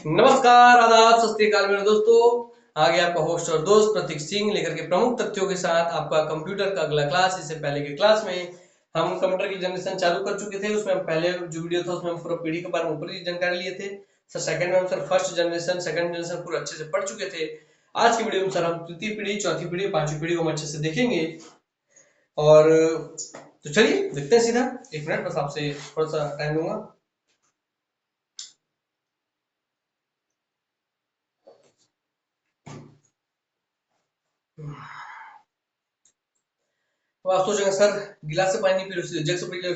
नमस्कार, आदाब, सत श्री अकाल मेरे दोस्तों। आगे आपका होस्ट और दोस्त प्रतीक सिंह लेकर के प्रमुख तथ्यों के साथ आपका कंप्यूटर का अगला क्लास। इससे पहले के क्लास में हम कंप्यूटर की जनरेशन चालू कर चुके थे। उसमें हम पहले जो वीडियो था उसमें हम पूरा पीढ़ी के बारे में ऊपर की जानकारी लिए थे सर। सेकंड में हम sir first generation second generation पूरा अच्छे से पढ़ चुके थे। आज की वीडियो में सर हम तृतीय पीढ़ी, चौथी पीढ़ी, पांचवी पीढ़ी को हम अच्छे से देखेंगे। और तो चलिए देखते हैं सीधा। एक मिनट बस आपसे थोड़ा सा टाइम लूंगा। तो आप सोचेंगे सर गिलास से पानी नहीं पी रहे, जग से पी रहे हो,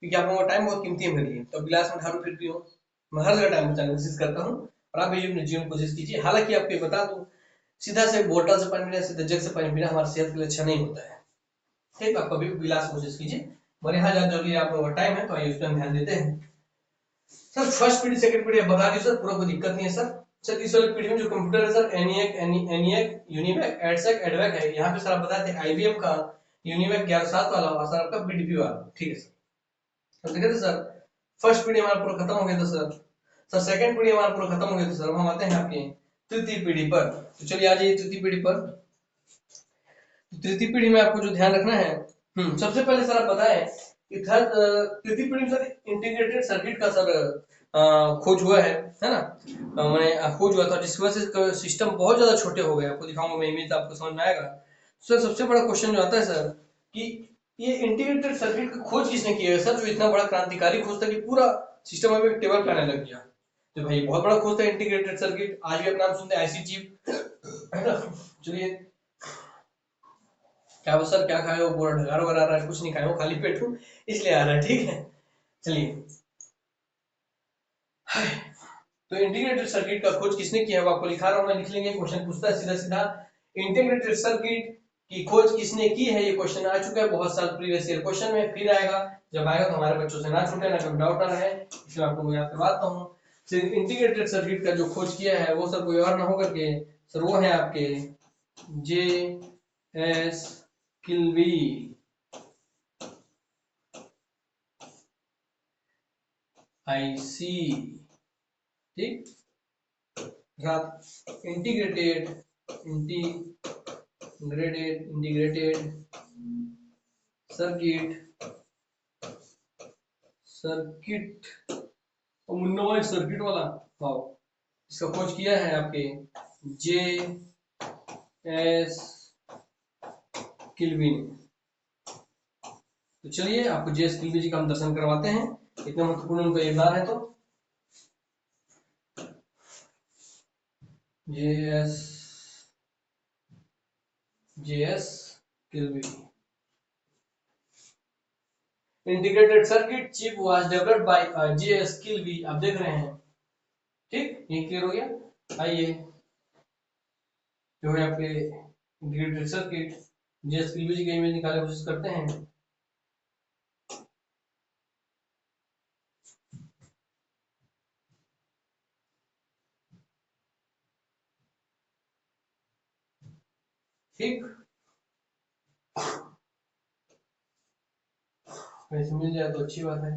क्योंकि आप लोगों का टाइम बहुत कीमती है मेरे लिए। तो गिलास में ढालू फिर पियो। मैं हर जगह टाइम बचाने की कोशिश करता हूँ और आप भी अपने जीवन में कोशिश कीजिए। हालांकि आपको ये बता दूं, सीधा से बोतल से पानी पीना, सीधा जग से पानी पीना हमारी सेहत के लिए अच्छा नहीं होता है। ठीक, आप कभी भी गिलास कोशिश कीजिए। मेरे यहाँ ज्यादा जरूरी आप लोगों का टाइम है तो आइए उस पर ध्यान देते हैं। सर फर्स्ट पीढ़ी सेकंड पीढ़ी बता दी सर, पूरा कोई दिक्कत नहीं है सर। सर इस वाली पीढ़ी में जो कंप्यूटर है सर एनिएक, यूनिवैक, एडसेक, एडवैक है। यहाँ पे सर आप बताते हैं आईबीएम का यूनिवैक 11/7 वाला और सर आपका बीडीपी वाला। ठीक है सर। तो देखे थे सर फर्स्ट पीढ़ी हमारा पूरा खत्म हो गया था सर। सर सेकंड पीढ़ी हमारा पूरा खत्म हो गया था सर। अब हम आते हैं आपके तृतीय पीढ़ी पर। तो चलिए आ जाइए तृतीय पीढ़ी पर। तृतीय पीढ़ी में आपको जो ध्यान रखना है, सबसे पहले सर आप बताएं कि तृतीय पीढ़ी में सर इंटीग्रेटेड सर्किट का सर खोज हुआ है ना। मैंने खोज हुआ था जिसकी वजह से सिस्टम बहुत ज्यादा छोटे हो गए। आपको दिखाऊंगा मैं इमेज, आपको समझ में आएगा। सर सबसे बड़ा क्वेश्चन जो आता है सर कि ये इंटीग्रेटेड सर्किट की खोज किसने की है सर, जो इतना बड़ा क्रांतिकारी खोज था कि पूरा सिस्टम में टेबल पे आने लग गया। तो भाई बहुत बड़ा खोज था इंटीग्रेटेड सर्किट। आज भी अपना नाम सुनते हैं आईसी चिप, है ना। चलिए, क्या वो सर क्या खाए हो, पूरा ढगार वगैरह आ रहा है? कुछ नहीं खाए हो, खाली पेट हूँ इसलिए आ रहा है। ठीक है, चलिए। तो इंटीग्रेटेड सर्किट का खोज किसने किया है वो आपको लिखा रहा हूं मैं, लिख लेंगे। क्वेश्चन पूछता है सीधा सीधा, इंटीग्रेटेड सर्किट की खोज किसने की है। ये क्वेश्चन आ चुका है बहुत साल प्रीवियस ईयर क्वेश्चन में, फिर आएगा। जब आएगा तो हमारे बच्चों से ना छूटे, ना कभी डाउट ना रहे, इसलिए आपको मैं याद करवाता हूँ। इंटीग्रेटेड सर्किट का जो खोज किया है वो सर कोई और ना होकर के सर वो है आपके जे एस किल्वी, आईसी। ठीक, इंटीग्रेटेड इंटीग्रेटेड सर्किट सर्किट और मुन्ना भाई सर्किट वाला वाओ, इसका खोज किया है आपके जे एस किल्वी ने। तो चलिए आपको जे एस किल्वी जी का हम दर्शन करवाते हैं, इतना महत्वपूर्ण उनका योगदान है। तो जे S किल्वी integrated circuit chip was developed by J S किल्वी। आप देख रहे हैं, ठीक, ये क्लियर हो गया। आइए, जो है आपके integrated circuit J S Kilby ji का इमेज निकालने की कोशिश करते हैं। ठीक, वैसे मिल जाए तो अच्छी बात है।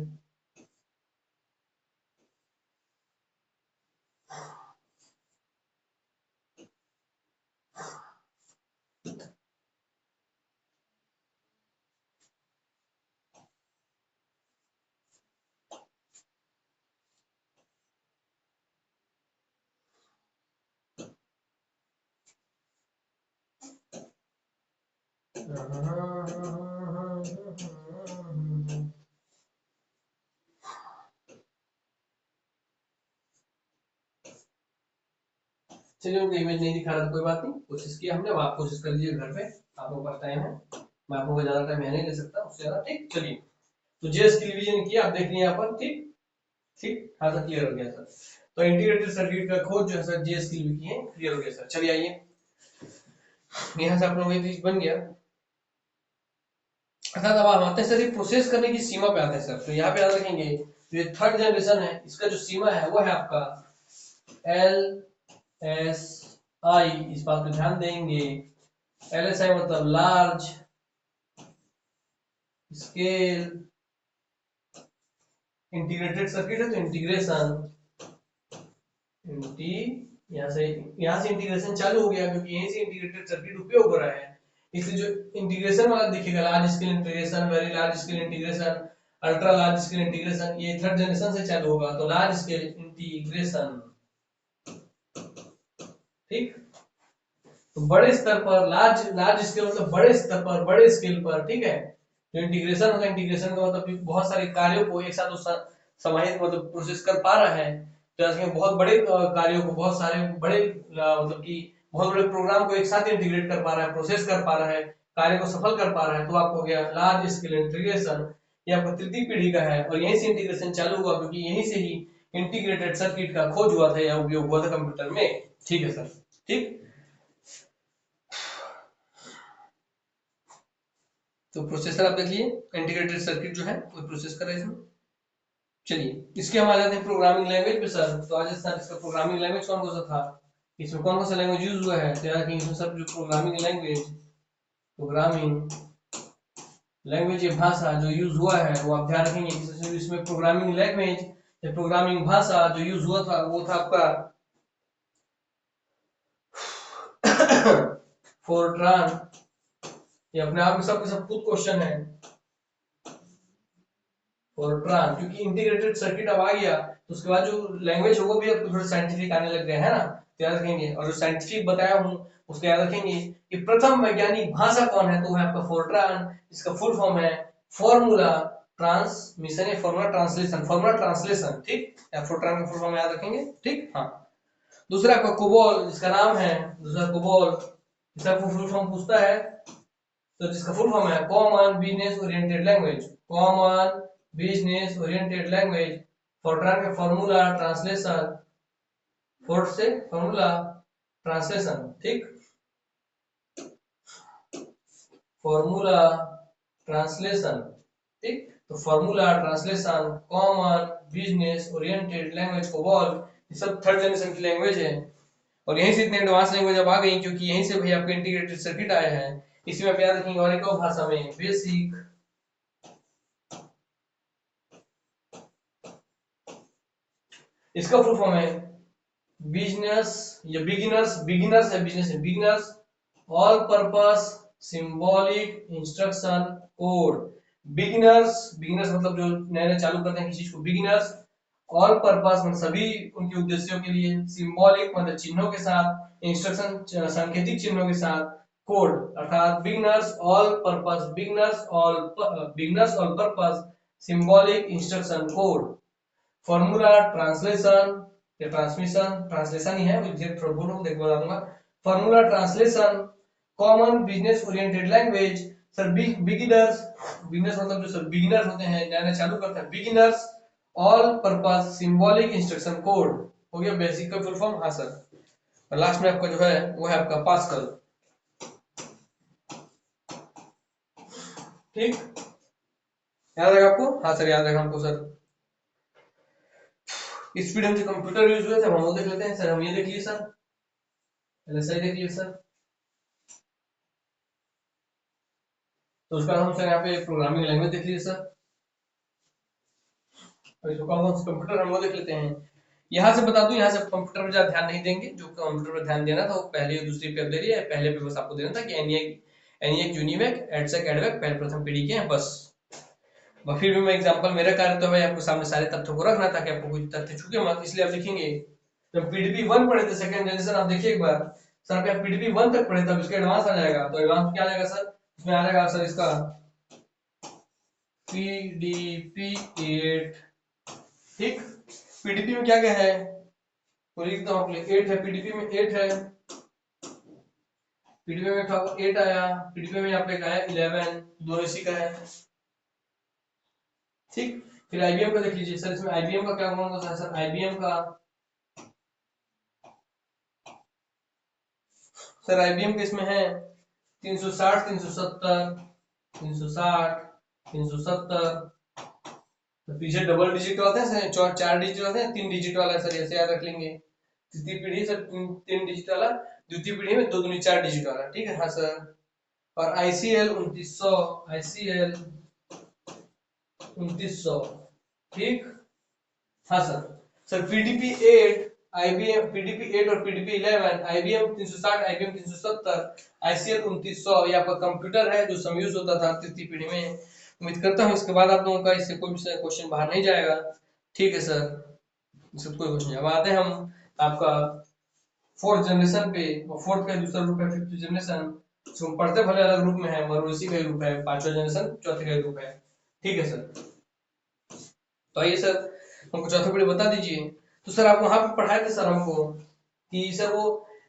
चलिए, उनको इमेज नहीं दिखा रहा था, कोई बात नहीं, कोशिश किया हमने। अब आप कोशिश कर लीजिए घर पे, आप लोगों के पास टाइम है। मैं आप लोगों को ज्यादा टाइम है नहीं ले सकता उससे ज्यादा। ठीक, चलिए। तो जेएस की रिवीजन किया, आप देख लिए यहाँ पर। ठीक, ठीक, हाँ सर, क्लियर हो गया सर। तो इंटीग्रेटेड सर्किट का खोज जो है सर जेएस की की है, क्लियर हो गया सर। चलिए आइए, यहाँ से आप लोगों का बन गया। अर्थात अब हम आते हैं सर ये प्रोसेस करने की सीमा पे आते हैं सर। तो यहाँ पे याद रखेंगे, ये थर्ड जनरेशन है, इसका जो सीमा है वो है आपका एल एस आई। इस बात पे ध्यान देंगे, एल एस आई मतलब लार्ज स्केल इंटीग्रेटेड सर्किट है। तो इंटीग्रेशन यहाँ से इंटीग्रेशन चालू हो गया, क्योंकि यहीं से इंटीग्रेटेड सर्किट उपयोग हो रहा है। इसलिए जो इंटीग्रेशन वाला दिखेगा, large scale integration, very large scale integration, ultra large scale integration, ये थर्ड जनरेशन से चालू होगा। तो लार्ज स्केल इंटीग्रेशन, ठीक। तो बड़े स्तर पर, लार्ज लार्ज स्केल मतलब बड़े स्तर पर, बड़े स्केल पर, ठीक है। जो इंटीग्रेशन होगा, इंटीग्रेशन का मतलब बहुत सारे कार्यों को एक साथ समाहित मतलब प्रोसेस कर पा रहा है। तो ऐसे में बहुत बड़े कार्यों को, बहुत सारे बड़े मतलब कि बहुत बड़े प्रोग्राम को एक साथ इंटीग्रेट कर पा रहा है, प्रोसेस कर पा रहा है, कार्य को सफल कर पा रहा है। तो आपको हो गया लार्ज स्केल इंटीग्रेशन। ये आपका तृतीय पीढ़ी का है, और यहीं से इंटीग्रेशन चालू हुआ, क्योंकि यहीं से ही इंटीग्रेटेड सर्किट का खोज हुआ था या उपयोग हुआ था कंप्यूटर में। ठीक है सर, ठीक। तो प्रोसेसर आप देख लिए, इंटीग्रेटेड सर्किट जो है वो प्रोसेस कर रहा है इसमें। चलिए इसके हम आ जाते हैं प्रोग्रामिंग लैंग्वेज पे सर। तो आज सर इसका प्रोग्रामिंग लैंग्वेज कौन कौन सा था, इसमें कौन कौन सा लैंग्वेज यूज हुआ है। तो याद रखेंगे इसमें सब जो प्रोग्रामिंग लैंग्वेज ये भाषा जो यूज हुआ है वो आप ध्यान रखेंगे। इसमें प्रोग्रामिंग लैंग्वेज या प्रोग्रामिंग भाषा जो यूज हुआ था वो था आपका फोरट्रान। ये अपने आप में सबके सब खुद क्वेश्चन है, फोरट्रान। क्योंकि इंटीग्रेटेड सर्किट अब आ गया, तो उसके बाद जो लैंग्वेज होगा भी अब थोड़ा साइंटिफिक आने लग गए है ना। तो याद रखेंगे, और जो साइंटिफिक बताया हूँ उसको याद रखेंगे कि प्रथम वैज्ञानिक भाषा कौन है, तो है आपका फोरट्रान। इसका फुल फॉर्म है फॉर्मूला ट्रांसमिशन या फॉर्मूला ट्रांसलेशन, फॉर्मूला ट्रांसलेशन, ठीक। या फोरट्रान का फुल फॉर्म याद रखेंगे, ठीक। हाँ, दूसरा आपका कोबोल, जिसका नाम है दूसरा कोबोल, इसका फुल फॉर्म पूछता है, तो जिसका फुल फॉर्म है common business oriented language, common business oriented language. Fortran का फॉर्मूला ट्रांसलेशन, फोर्ट से फॉर्मूला ट्रांसलेशन, ठीक। फॉर्मूला ट्रांसलेशन, ठीक। तो formula translation, common business oriented language, COBOL, ये सब थर्ड जनरेशन की लैंग्वेज है। और यहीं से इतने एडवांस लैंग्वेज अब आ गई, क्योंकि यहीं से भाई आपके इंटीग्रेटेड सर्किट आए हैं। इसमें आप याद रखेंगे और एक और भाषा में बेसिक, इसका फुल फॉर्म है बिजनेस या बिगिनर्स, बिगिनर्स है बिजनेस है, beginners all purpose symbolic instruction code. Beginners, beginners मतलब जो नए नए चालू करते हैं किसी चीज को, बिगिनर्स। ऑल पर्पस मतलब सभी उनके उद्देश्यों के लिए, सिंबॉलिक मतलब चिन्हों के साथ, इंस्ट्रक्शन सांकेतिक चिन्हों के साथ, कोड अर्थात beginners all purpose, beginners all purpose symbolic instruction code. Formula translation या ट्रांसमिशन, ट्रांसलेशन ही है, मुझे थोड़ा बोलूं देख बता दूंगा। Formula translation, common business oriented language. Sir beginners, beginners मतलब जो सब बिगिनर्स होते हैं, नया नया चालू करते हैं, beginners all purpose symbolic instruction code. हो गया बेसिक का फुल फॉर्म। हाँ सर, और लास्ट में आपका जो है वो है आपका पास्कल, ठीक। याद रहेगा आपको? हाँ सर याद रहेगा हमको सर। स्पीड हम जो कंप्यूटर यूज हुए थे हम वो देख लेते हैं सर। हम ये देख लिए सर, एलएसआई देख लिए सर। तो उसका हम सर यहाँ पे प्रोग्रामिंग लैंग्वेज देख लिए सर, और इसको कौन कौन से कंप्यूटर हम वो देख लेते हैं। यहाँ से बता दूं, यहाँ से कंप्यूटर पर ज्यादा ध्यान नहीं देंगे, जो कंप्यूटर पर ध्यान देना था वो पहले दूसरी पे दे रही है। पहले पे बस आपको देना था कि एनिएक यूनिवेक एडसेक एडवेक पहले प्रथम पीढ़ी के हैं बस। फिर भी मैं एग्जांपल, मेरा कार्य तो है आपको सामने सारे तथ्यों को रखना था कि आपको कुछ तथ्य छूटे मत, इसलिए आप लिखेंगे। जब पीडीपी 1 पढ़े थे सेकंड जनरेशन, आप देखिए एक बार सर, आप पीडीपी 1 तक पढ़े तब इसका एडवांस आ जाएगा। तो एडवांस क्या आ जाएगा सर, इसमें आ जाएगा सर इसका पीडीपी 8, ठीक। पीडीपी में क्या क्या है तो लिखता हूँ, 8 है पीडीपी में, 8 है पीडीपी में, 8 आया पीडीपी में, यहाँ पे आया 11, दोनों इसी का है, ठीक। फिर आईबीएम का देख लीजिए सर, इसमें आईबीएम का क्या कौन सा है सर, आईबीएम का सर, आईबीएम के इसमें है 360 370 360 370। तो पीछे डबल डिजिट होते हैं, 4 डिजिट होते हैं, 3 डिजिट वाला सर, ऐसे याद रख लेंगे। तृतीय पीढ़ी सर 3 डिजिट वाला, द्वितीय पीढ़ी में 2 दूनी 4 डिजिट वाला, ठीक है। हाँ सर, और आईसीएल 2900, आईसीएल 2900, ठीक। हाँ sir, sir PDP 8 IBM PDP-8 और PDP-11, IBM 360, IBM 370, ICL 2900, ये आपका कंप्यूटर है जो समयूज होता था तृतीय पीढ़ी में। उम्मीद करता हूँ इसके बाद आप लोगों का इससे कोई भी क्वेश्चन बाहर नहीं जाएगा। ठीक है सर, इससे कोई क्वेश्चन। अब आते हैं हम आपका फोर्थ जनरेशन पे। फोर्थ का दूसरा ग्रुप है फिफ्थ जनरेशन, जो हम पढ़ते भले अलग ग्रुप में है मगर उसी का ग्रुप है। पांचवा जनरेशन चौथे का ग्रुप है। ठीक है सर, तो आइए सर हमको चौथा पीढ़ी बता दीजिए। तो सर आप वहां पे पढ़ाए थे सर हमको कि सर वो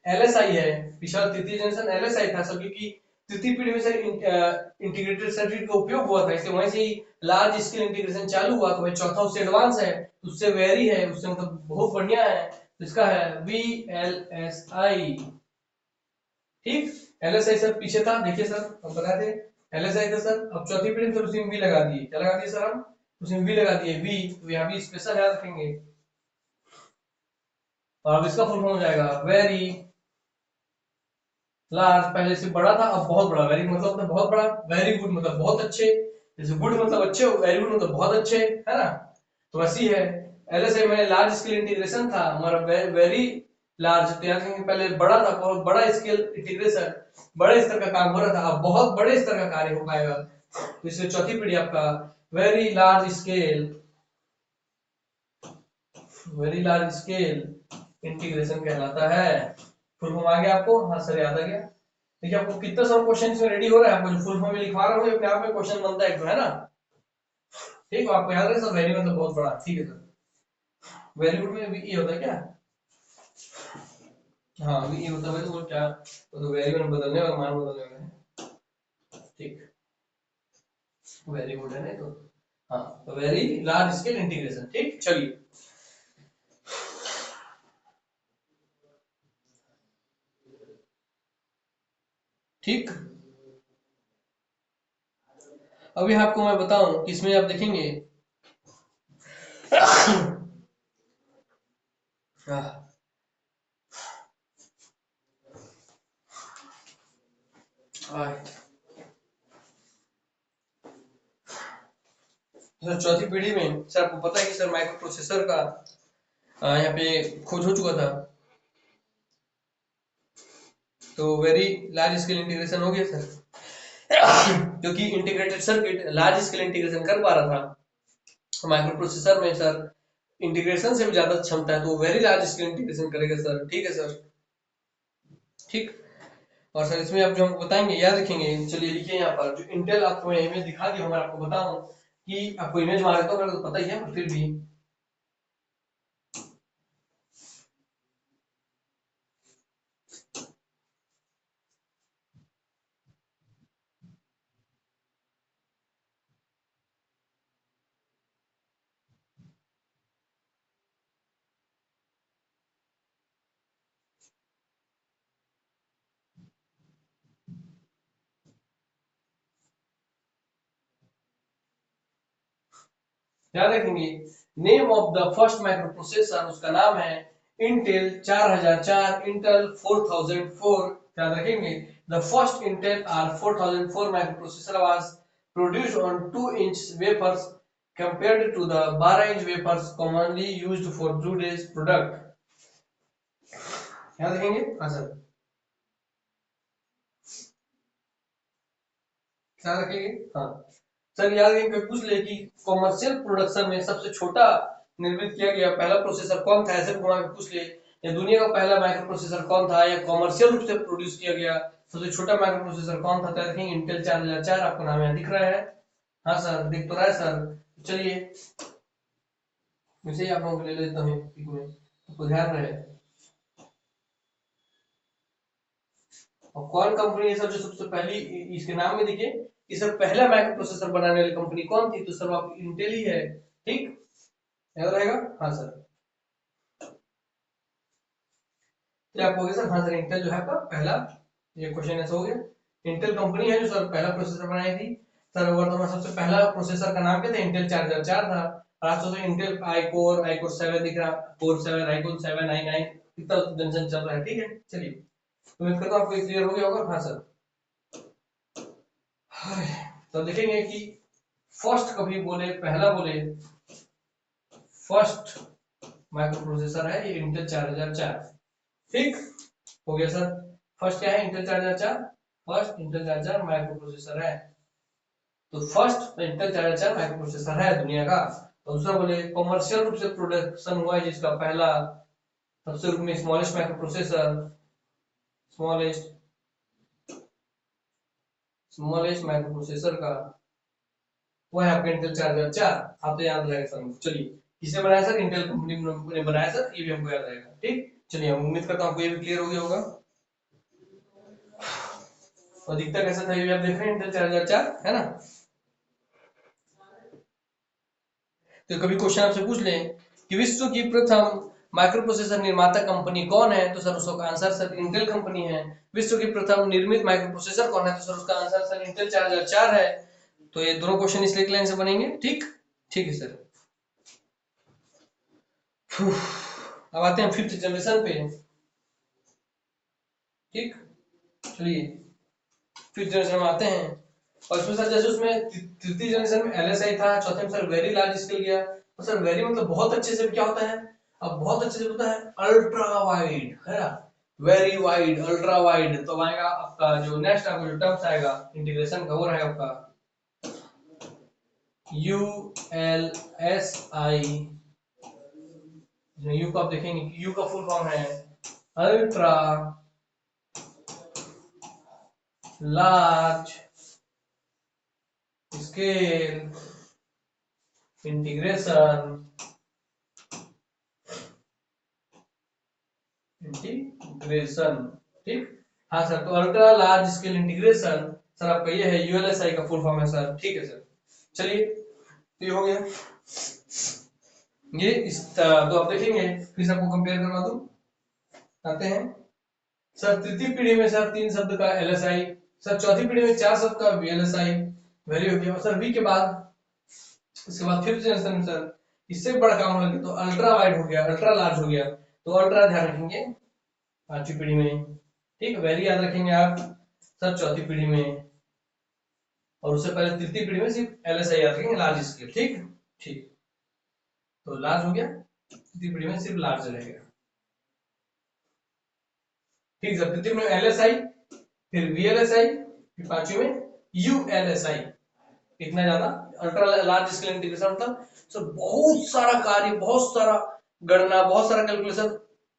LSI है, पिछला तृतीय जनरेशन LSI था सर, क्योंकि तृतीय पीढ़ी में सर इंटीग्रेटेड सर्किट का उपयोग हुआ था, इसलिए वहीं से ही लार्ज स्केल इंटीग्रेशन चालू हुआ। तो भाई चौथा उससे एडवांस है, उससे वेरी है, उससे मतलब बहुत बढ़िया है। तो इसका है VLSI। ठीक, LSI सर पीछे था, देखिए सर हम बता दें LSI था सर। अब चौथी पीढ़ी में सर उसी में V लगा दिए। क्या लगा दिए सर हम? उसमें V लगा दिए। V तो यहाँ भी स्पेशल याद रखेंगे। और अब इसका फुल फॉर्म हो जाएगा वेरी लार्ज। पहले से बड़ा था अब बहुत बड़ा। वेरी मतलब बहुत बड़ा, वेरी गुड मतलब बहुत अच्छे, जैसे गुड मतलब अच्छे, वेरी गुड मतलब बहुत अच्छे, है ना। तो वैसी है LSI में लार्ज स्केल इंटीग्रेशन था हमारा, वेरी लार्ज। तो याद रखेंगे पहले बड़ा था, बहुत बड़ा स्केल इंटीग्रेशन, बड़े स्तर का काम हो रहा था, अब बहुत बड़े स्तर का कार्य हो पाएगा। तो इसलिए चौथी पीढ़ी आपका very large scale, very large scale integration कहलाता है। फुल फॉर्म आ गया आपको? हाँ सर याद आ गया। देखिए आपको कितना सारा क्वेश्चन इसमें रेडी हो रहा है, आपको जो फुल फॉर्म में लिखवा रहा हूँ अपने आप में क्वेश्चन बनता है एक तो, है ना। ठीक है, आपको याद रहे सर, वेरी मतलब बहुत बड़ा। ठीक है सर, वेरी गुड में भी ये होता है क्या? हाँ भी ये होता है तो वो क्या, वो तो वेरी में बदलने और मान बदलने वाला है। ठीक, वेरी गुड है ना तो। हाँ तो वेरी लार्ज स्केल इंटीग्रेशन। ठीक, चलिए ठीक। अभी आपको मैं बताऊं कि इसमें आप देखेंगे सर चौथी पीढ़ी में सर आपको पता है कि सर माइक्रो प्रोसेसर का यहाँ पे खोज हो चुका था। तो वेरी लार्ज स्केल इंटीग्रेशन हो गया सर, क्योंकि integrated circuit large scale integration कर पा रहा था। माइक्रो प्रोसेसर में सर इंटीग्रेशन से भी ज्यादा क्षमता है, तो वेरी लार्ज स्केल इंटीग्रेशन करेगा सर। ठीक है सर, ठीक। और सर इसमें आप जो हमको बताएंगे याद रखेंगे। चलिए लिखिए यहाँ पर, जो इंटेल आपको मैं इमेज दिखा दी हूँ, मैं आपको बताऊं कि आपको इमेज मार देता हूँ, तो पता ही है पर फिर भी याद रखेंगे। Name of the first microprocessor, उसका नाम है इंटेल 4004, इंटेल 4004। याद रखेंगे the first Intel are 4004 microprocessor was produced on 2-inch wafers compared to the 12-inch wafers commonly used for today's product। याद रखेंगे। हाँ सर, ख्याल रखेंगे। हाँ सर, याद रखेंगे पूछ ले कि कॉमर्शियल प्रोडक्शन में सबसे छोटा निर्मित किया गया पहला प्रोसेसर कौन था, ऐसे घुमा के पूछ ले। या दुनिया का पहला माइक्रो प्रोसेसर कौन था, या कॉमर्शियल रूप से प्रोड्यूस किया गया सबसे छोटा माइक्रो प्रोसेसर कौन था, तो याद रखेंगे इंटेल 4004। आपको नाम यहाँ दिख रहा है। हाँ सर दिख तो रहा है सर। चलिए वैसे ही आप लोगों को ले लेता हूँ पिक में, आपको ध्यान रहे। और कौन कंपनी है सर जो सबसे पहली, इसके नाम में देखिए कि सर पहला माइक्रो प्रोसेसर बनाने वाली कंपनी कौन थी, तो सर आप इंटेल ही है। ठीक, याद रहेगा। हाँ सर, तो आप कहोगे सर हाँ सर इंटेल जो है आपका पहला, ये क्वेश्चन ऐसा हो गया। इंटेल कंपनी है जो सर पहला प्रोसेसर बनाई थी। सर वर्तमान सबसे पहला प्रोसेसर का नाम क्या था, इंटेल 4004 था। और आज तो इंटेल आई कोर 7 दिख रहा, कोर 7, आई कोर 7, i9 इतना जंक्शन चल रहा है। ठीक है, चलिए उम्मीद करता हूँ आपको क्लियर हो गया होगा। हाँ सर, तो देखेंगे कि फर्स्ट कभी बोले, पहला बोले, फर्स्ट माइक्रो प्रोसेसर है ये इंटेल 4004। ठीक हो गया सर। फर्स्ट क्या है Intel 4004, first Intel 4004 micro processor है। तो फर्स्ट इंटेल 4004 माइक्रो प्रोसेसर है दुनिया का। और दूसरा बोले कमर्शियल रूप से प्रोडक्शन हुआ है जिसका पहला सबसे रूप में smallest micro processor, smallest micro processor का वो है आपका इंटेल 4004। आप तो याद रहेगा सर। चलिए किसने बनाया सर, इंटेल कंपनी ने बनाया सर, ये भी हमको याद रहेगा। ठीक चलिए हम उम्मीद करता हूँ आपको ये भी क्लियर हो गया होगा। और दिखता कैसा था ये भी आप देख रहे हैं इंटेल 4004 है ना। तो कभी क्वेश्चन आपसे पूछ ले कि विश्व की प्रथम माइक्रो प्रोसेसर निर्माता कंपनी कौन है, तो सर उसका आंसर सर इंटेल कंपनी है। विश्व की प्रथम निर्मित माइक्रो प्रोसेसर कौन है, तो सर उसका आंसर सर इंटेल 4004 है। तो ये दोनों क्वेश्चन इस लाइन से बनेंगे। ठीक ठीक है सर। अब आते हैं 5th जनरेशन पे। ठीक चलिए 5th जनरेशन में आते हैं। और इसमें सर जैसे उसमें तृतीय जनरेशन में LSI था, चौथे में सर वेरी लार्ज स्केल गया। तो सर वेरी मतलब बहुत अच्छे से क्या होता है, अब बहुत अच्छे से होता है अल्ट्रा वाइड है ना, वेरी वाइड अल्ट्रा वाइड। तो आएगा आपका जो नेक्स्ट आपका जो टर्म्स आएगा इंटीग्रेशन का वो रहेगा आपका ULSI। यू का आप देखेंगे यू का फुल फॉर्म है अल्ट्रा लार्ज स्केल इंटीग्रेशन ठीक। हाँ सर तो ultra large scale integration sir आपका ये है ULSI का फुल फॉर्म है सर। ठीक है सर। चलिए तो ये हो गया ये इस तो आप देखेंगे फिर से आपको कंपेयर करवा दूं। आते हैं सर तृतीय पीढ़ी में सर 3 शब्द का LSI, सर चौथी पीढ़ी में 4 शब्द का VLSI वैल्यू हो गया। और सर वी के बाद उसके बाद 5th जनरेशन में सर इससे बड़ा काम लगे तो अल्ट्रा वाइड हो गया, अल्ट्रा लार्ज हो गया। तो अल्ट्रा ध्यान रखेंगे 5वीं पीढ़ी में। ठीक वेरी याद रखेंगे आप सर चौथी पीढ़ी में। और उससे पहले तृतीय पीढ़ी में सिर्फ LSI याद रखेंगे लार्ज स्केल। ठीक ठीक तो लार्ज हो गया, तृतीय पीढ़ी में सिर्फ लार्ज रहेगा। ठीक सर तृतीय में LSI फिर VLSI फिर 5वीं में ULSI। इतना ज्यादा अल्ट्रा लार्ज स्केल इंटीग्रेशन मतलब सर बहुत सारा कार्य, बहुत सारा गणना, बहुत सारा कैलकुलेशन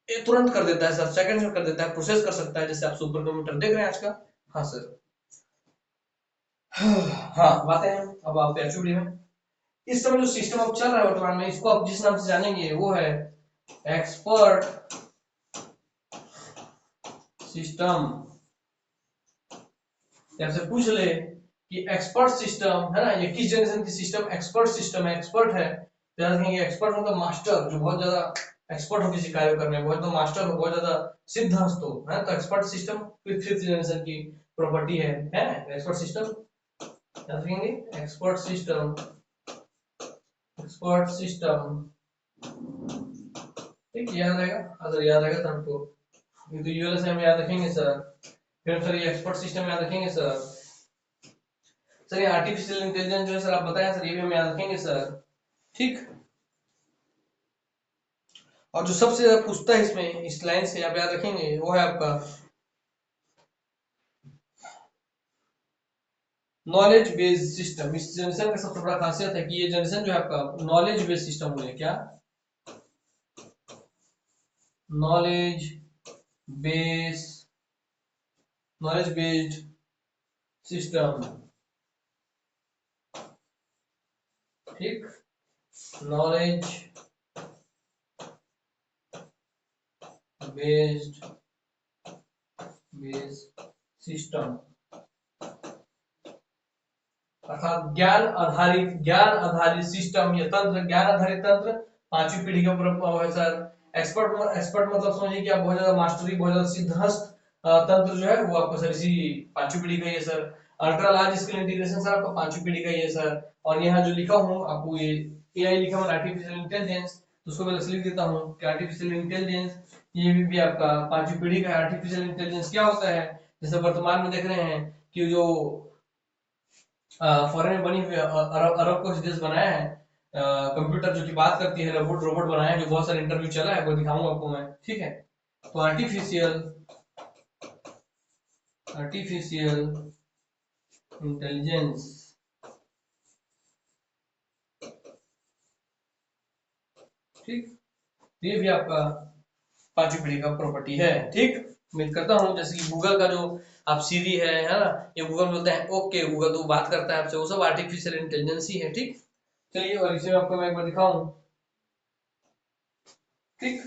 ये तुरंत कर देता है सर, सेकंड में कर देता है, प्रोसेस कर सकता है। जैसे आप सुपर कंप्यूटर देख रहे हैं आज का। हाँ सर। हाँ बातें हैं अब आप PHP में इस समय जो सिस्टम अब चल रहा है वर्तमान में, इसको आप जिस नाम से जानेंगे वो है एक्सपर्ट सिस्टम। आपसे पूछ ले कि एक्सपर्ट सिस्टम है ना, ये किस जनरेशन की सिस्टम एक्सपर्ट सिस्टम है, एक्सपर्ट है। ध्यान रखेंगे एक्सपर्ट मतलब मास्टर, जो बहुत ज्यादा एक्सपर्ट हो किसी कार्य करने में, बहुत ज्यादा मास्टर हो, बहुत ज्यादा सिद्धहस्त हो है। तो एक्सपर्ट सिस्टम 5th जनरेशन की प्रॉपर्टी है एक्सपर्ट सिस्टम। ध्यान रखेंगे एक्सपर्ट सिस्टम, एक्सपर्ट सिस्टम। ठीक याद रहेगा, अगर याद रहेगा तो हमको ये तो ULSI में याद रखेंगे सर। फिर सर ये एक्सपर्ट सिस्टम याद रखेंगे सर। सर ये आर्टिफिशियल इंटेलिजेंस जो है सर आप बताएं सर, ये भी हम याद रखेंगे सर। ठीक और जो सबसे ज्यादा पूछता है इसमें इस लाइन से आप याद रखेंगे वो है आपका नॉलेज बेस्ड सिस्टम। इस जनरेशन का सबसे बड़ा खासियत है कि ये जनरेशन जो है आपका नॉलेज बेस्ड सिस्टम है। क्या knowledge based, knowledge based system. ठीक नॉलेज बेस्ड सिस्टम अर्थात ज्ञान आधारित सिस्टम या तंत्र, ज्ञान आधारित तंत्र 5वीं पीढ़ी के ऊपर है सर। एक्सपर्ट मतलब समझिए कि आप बहुत ज्यादा मास्टरी, बहुत ज्यादा सिद्धहस्त तंत्र जो है वो आपको सर इसी 5वीं पीढ़ी का ही है sir. Ultra large scale integration sir आपका 5वीं पीढ़ी का ही है सर। और यहाँ जो लिखा हूँ आपको ये AI लिखा हुआ आर्टिफिशियल इंटेलिजेंस, तो उसको मैं लिख देता हूँ कि आर्टिफिशियल इंटेलिजेंस ये भी आपका 5वीं पीढ़ी का। आर्टिफिशियल इंटेलिजेंस क्या होता है, जैसे वर्तमान में देख रहे हैं कि जो फॉरेन में बनी हुई अरब को देश बनाया है कंप्यूटर जो कि बात करती है, रोबोट रोबोट बनाया है, जो बहुत सारे इंटरव्यू चला है वो दिखाऊंगा आपको मैं, ठीक है। तो आर्टिफिशियल आर्टिफिशियल इंटेलिजेंस, ठीक, ये भी आपका पांचवी पीढ़ी का प्रॉपर्टी है, ठीक। उम्मीद करता हूँ जैसे कि गूगल का जो आप सीरी है ना, ये गूगल बोलते हैं ओके गूगल, तो बात करता है आपसे, वो सब आर्टिफिशियल इंटेलिजेंस ही है, ठीक। चलिए और इसे आपको मैं एक बार दिखाऊं, ठीक।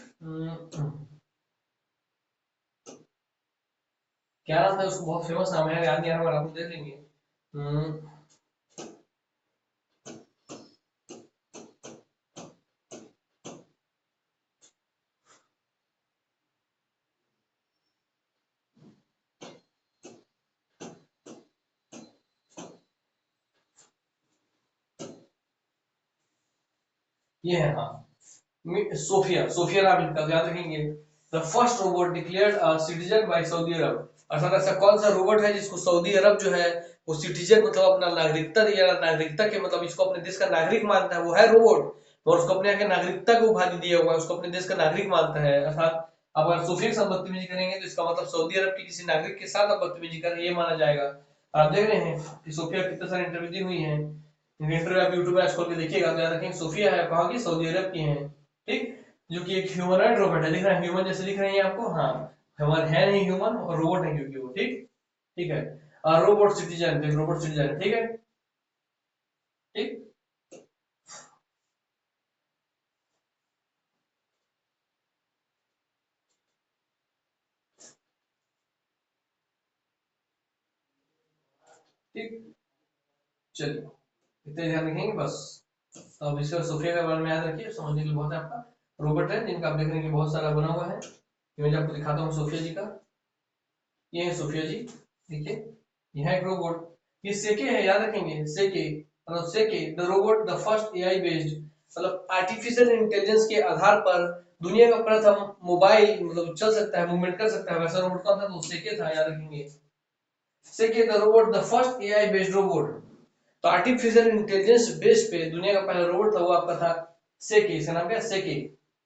क्या नाम था उसको, बहुत फेमस नाम है, याद नहीं आ रहा, आप देख लेंगे। हम्म, ये है, हाँ, सोफिया, सोफिया नाम इनका याद रखेंगे। The first robot declared citizen by Saudi Arabia, अर्थात ऐसा कौन सा रोबोट है जिसको सऊदी अरब जो है वो सिटीजन मतलब अपना नागरिकता दिया, नागरिकता के मतलब इसको अपने देश का नागरिक मानता है, वो है रोबोट, और उसको अपने यहाँ के नागरिकता की उपाधि दिया हुआ है, उसको अपने देश का नागरिक मानता है। अर्थात अब अगर सोफिया के साथ बदतमीजी करेंगे तो इसका मतलब सऊदी अरब के किसी नागरिक के साथ आप बदतमीजी कर रहे हैं, ये माना जाएगा। आप देख रहे हैं कि सोफिया कितने सारे इंटरव्यू दी हुई है, इंटरव्यू आप यूट्यूब पे खोल के देखिएगा तो याद रखेंगे सोफिया है कहाँ की, सऊदी अरब की है, ठीक। जो कि एक ह्यूमनॉइड रोबोट है, दिख रहा है ह्यूमन जैसे दिख रही है आपको, हाँ, ह्यूमन है नहीं, ह्यूमन और रोबोट है क्योंकि वो, ठीक, ठीक है। रोबोट सिटीजन, रोबोट सिटीजन, ठीक है, ठीक, ठीक। चलिए इतने ध्यान रखेंगे बस। तो अब इसका सोफिया के बारे में याद रखिए, समझने के लिए बहुत है आपका। रोबोट है जिनका आप देखने के लिए बहुत सारा बना हुआ है, ये मैं आपको दिखाता हूँ सोफिया जी का, ये है सोफिया जी, देखिए, यह एक रोबोट, ये सेके है, याद रखेंगे सेके, मतलब सेके the robot the first AI based, मतलब आर्टिफिशियल इंटेलिजेंस के आधार पर दुनिया का प्रथम मोबाइल मतलब चल सकता है, मूवमेंट कर सकता है, वैसा रोबोट कौन था, तो सेके था, याद रखेंगे। सेके the robot the first AI based robot, तो आर्टिफिशियल इंटेलिजेंस बेस पे दुनिया का पहला रोबोट था वो आपका था सेके, इसका नाम क्या है, सेके,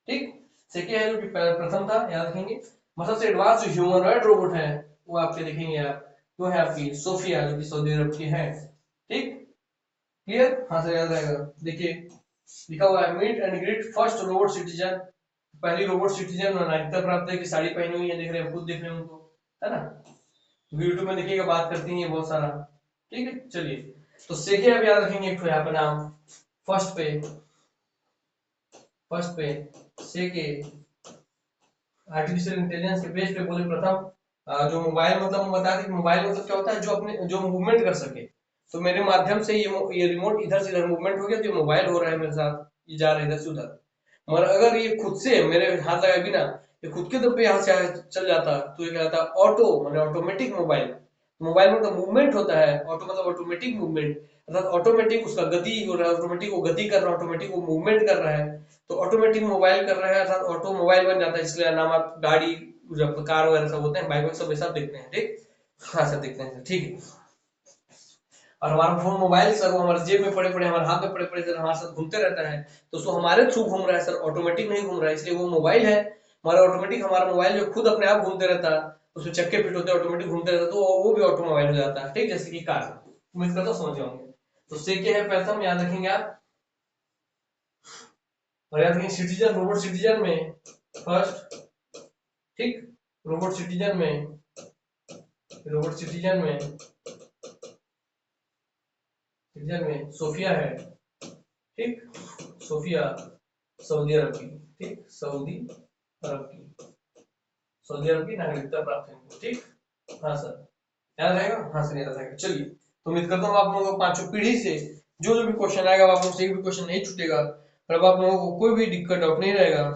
ठीक। सेके है जो कि प्रथम था, याद रखेंगे। मतलब से एडवांस जो ह्यूमनॉइड रोबोट है वो आपके देखेंगे आप, वो है आपकी सोफिया जो कि सऊदी अरब की है, ठीक, क्लियर, हाँ सर याद रहेगा। देखिए लिखा हुआ है meet and greet first robot citizen, पहली रोबोट सिटीजन नागरिकता प्राप्त है की साड़ी पहनी हुई है, देख रहे हैं, खुद देख रहे हैं उनको, है ना, यूट्यूब में देखिएगा, बात करती है बहुत सारा, ठीक है। चलिए तो सेके आप याद रखेंगे, एक तो यहाँ पे नाम फर्स्ट पे, फर्स्ट पे सेके, आर्टिफिशियल इंटेलिजेंस के बेस पे बोले प्रथम, जो मोबाइल मतलब हम बता दें मोबाइल मतलब क्या होता है, जो अपने जो मूवमेंट कर सके, तो मेरे माध्यम से ये रिमोट इधर से इधर मूवमेंट हो गया, तो ये मोबाइल हो रहा है मेरे साथ, ये जा रहा है इधर से उधर, मगर अगर ये खुद से मेरे हाथ लगाए बिना ये खुद के दम पे यहाँ से चल जाता तो ये कहलाता ऑटो, मतलब ऑटोमेटिक मोबाइल, मोबाइल में तो मूवमेंट होता है, ऑटो मतलब ऑटोमेटिक मूवमेंट, अर्थात ऑटोमेटिक उसका गति हो रहा है, ऑटोमेटिक वो गति कर रहा है, ऑटोमेटिक वो मूवमेंट कर रहा है, तो ऑटोमेटिक मोबाइल कर रहा है अर्थात ऑटो मोबाइल बन जाता है, इसलिए नाम आप गाड़ी जब कार वगैरह सब होते हैं, बाइक सब ऐसा देखते हैं, ठीक, हाँ सर देखते हैं, ठीक है। और हमारा फोन मोबाइल सर वो हमारे जेब में पड़े पड़े, हमारे हाथ में पड़े पड़े सर हमारे साथ घूमते रहता है, तो उसको हमारे थ्रू घूम रहा है सर, ऑटोमेटिक नहीं घूम रहा है, इसलिए वो मोबाइल है हमारा ऑटोमेटिक, हमारा मोबाइल जो खुद अपने आप घूमते रहता है, उसमें चक्के फिट होते हैं, ऑटोमेटिक घूमते रहता है, तो वो भी ऑटोमोबाइल हो जाता है, ठीक, जैसे कि कार, उम्मीद करता हूँ समझ जाओगे। तो से क्या है प्रथम, याद रखेंगे आप, और याद रखेंगे सिटीजन, रोबोट सिटीजन में फर्स्ट, ठीक, रोबोट सिटीजन में, रोबोट सिटीजन में, सिटीजन में सोफिया है, ठीक, सोफिया सऊदी अरब की, ठीक, सऊदी अरब की, सऊदी अरब की नागरिकता प्राप्त है, ठीक, हाँ सर याद रहेगा, हाँ सर याद रहेगा। चलिए तो उम्मीद करता हूँ आप लोगों को पांचों पीढ़ी से जो जो भी क्वेश्चन आएगा आप लोगों से एक भी क्वेश्चन नहीं छूटेगा, और अब आप लोगों को कोई भी दिक्कत डाउट नहीं रहेगा।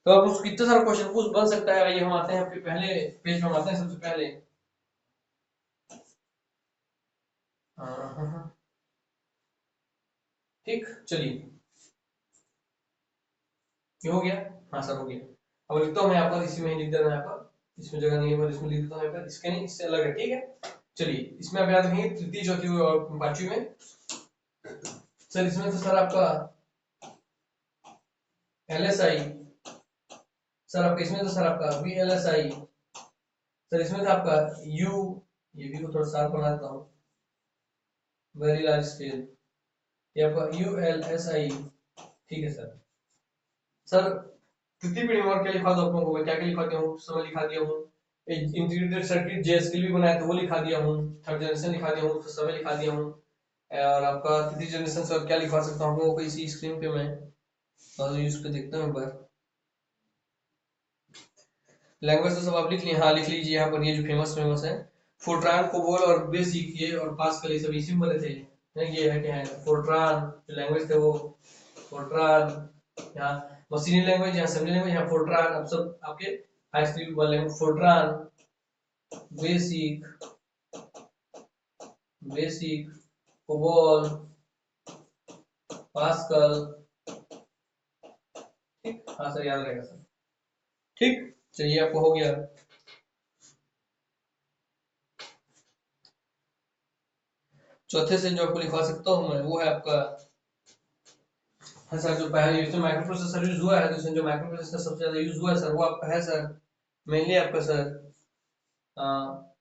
तो आप उसको कितना सारा क्वेश्चन पूछ बन सकता है, आइए हम आते हैं आपके पहले पेज में, हम आते हैं सबसे पहले, हाँ, ठीक, चलिए ये हो गया, हाँ सर हो गया। अब लिखता हूँ मैं यहाँ पर, इसी में ही लिख देना है यहाँ पर, इसमें जगह नहीं है पर इसमें लिख देता हूँ यहाँ पर, इसके नहीं इससे अलग है, ठीक है। चलिए इसमें आप याद रखेंगे तृतीय चौथी और पांचवी में। सर इसमें तो सर आपका LSI, सर आपका इसमें तो सर आपका VLSI, सर इसमें था आपका U, ये भी को थोड़ा शार्प बनाता हूँ, वेरी लार्ज स्केल, ये आपका ULSI। ठीक है सर। सर तृतीय पीढ़ी में और क्या लिखा था आप लोगों को, क्या क्या लिखा दिया हूँ, समय लिखा दिया हूँ, इंटीग्रेटेड सर्किट JSKL भी बनाया था वो लिखा दिया हूँ, थर्ड जनरेशन लिखा दिया हूँ, समय लिखा दिया हूँ, और आपका तृतीय जनरेशन सर क्या लिखवा सकता हूँ आप लोगों को इसी स्क्रीन पे मैं और यूज पे देखता हूँ एक बार। लैंग्वेज तो सब आप लिख लिए, हाँ लिख लीजिए यहाँ पर, ये जो फेमस फेमस है फोर्ट्रान, कोबोल और बेसिक, ये और पास्कल, ये सब इसी में बने थे। ये है क्या है फोर्ट्रान, जो लैंग्वेज थे वो फोर्ट्रान, यहाँ मशीनी लैंग्वेज, यहाँ असेंबली लैंग्वेज, यहाँ फोर्ट्रान, अब सब आपके हाई स्पीड वाले Fortran, basic, basic, COBOL, pascal. ठीक, हाँ सर याद रहेगा सर। ठीक, चलिए आपको हो गया। चौथे से जो आपको लिखवा सकता हूँ मैं वो है आपका, हाँ सर जो पहले यूज माइक्रो प्रोसेसर यूज हुआ है, तो इसमें जो माइक्रो प्रोसेसर सबसे ज्यादा यूज हुआ है सर वो आपका है सर मेनली आपका सर